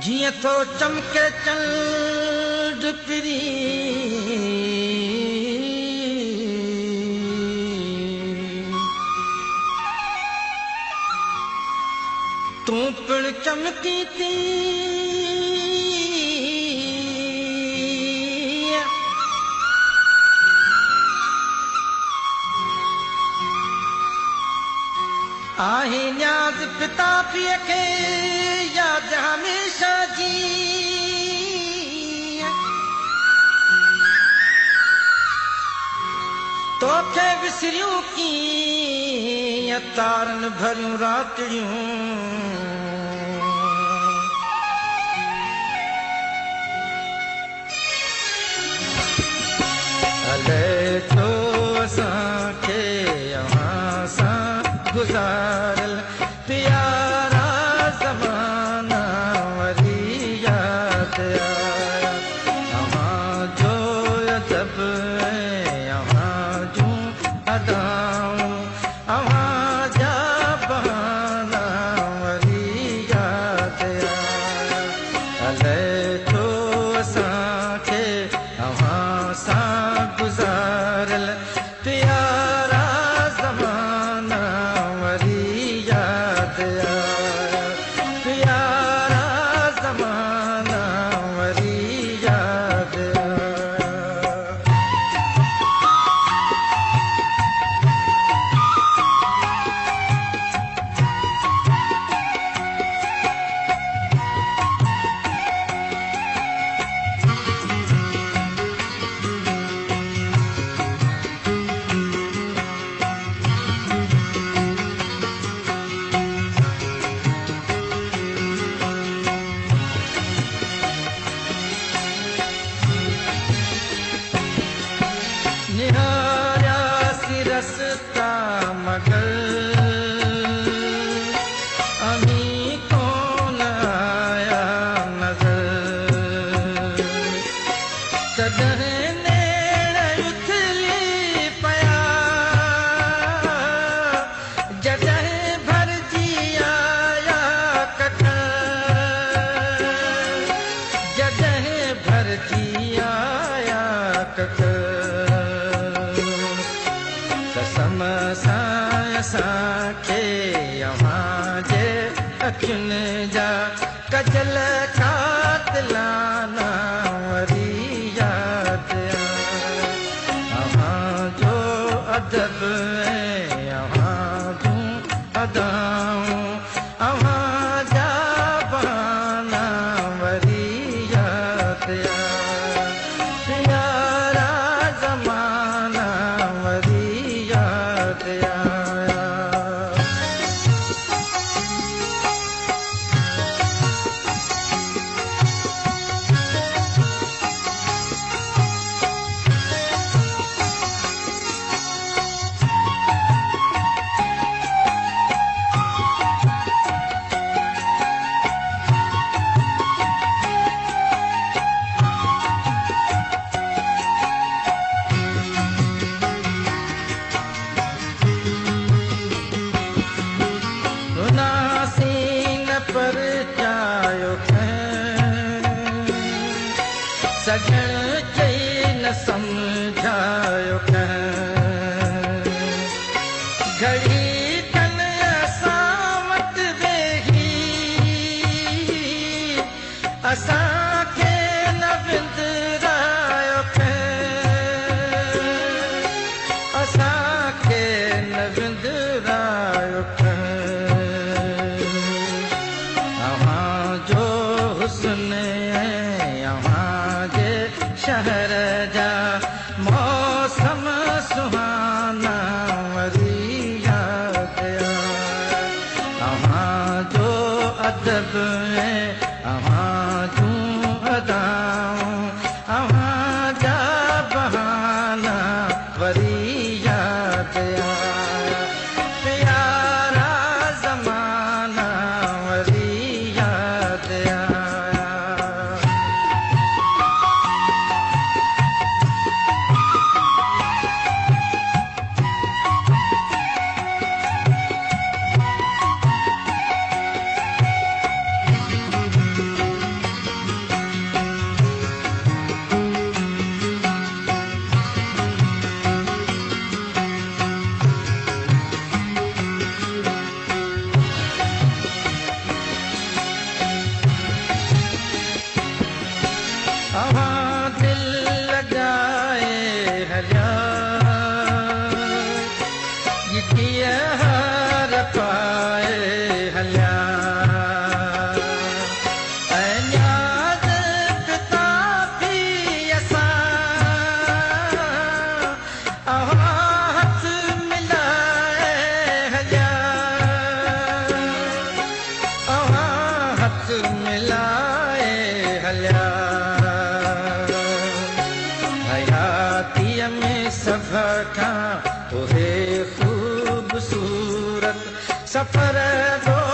जियां थो चमके चंड पिरी तूं पिण चमकी थी आहे न्याज़ पिता पीउ खे यादि हमेशा जी तोखे विसरियूं कीअं तारनि भरियूं रातिड़ियूं हले थो असांखे अव्हां सां गुज़ारियल प्यारा ज़माना वरी यादि आया अव्हां जो अदब अव्हां जूं अदाऊं अव्हां जा बहाना वरी यादि आया हले थो असांखे अव्हां सां गुज़ारियल प्यारा ज़माना वरी यादि आया प्यारा ज़माना वरी यादि आया निहारियासीं रस्ता मगर अमीं कोन आया नज़र तॾहिं नेड़ उथली पिया जॾहिं भरिजी आया ककर जॾहिं भरिजी आया ककर कसम सां असांखे अव्हां जे अखियुनि जा कजल कातिलाना वरी यादि आया अव्हां जो अदब अव्हां जूं अदाऊं अव्हां जा बहाना वरी यादि आया प्यारा ज़माना वरी यादि आया पर चायो सजण चई न सम्झायो घड़ी कन असां वटि वेही असांखे न विंदरायो असांखे न विंदरायो हुस्न अव्हां जे शहर जा मौसम सुहाना वरी यादि आया अव्हां जो अदब अव्हां जूं अदाऊं अव्हां जा बहाना वरी यादि आया प्यारा ज़माना वरी यादि आया सफ़र दो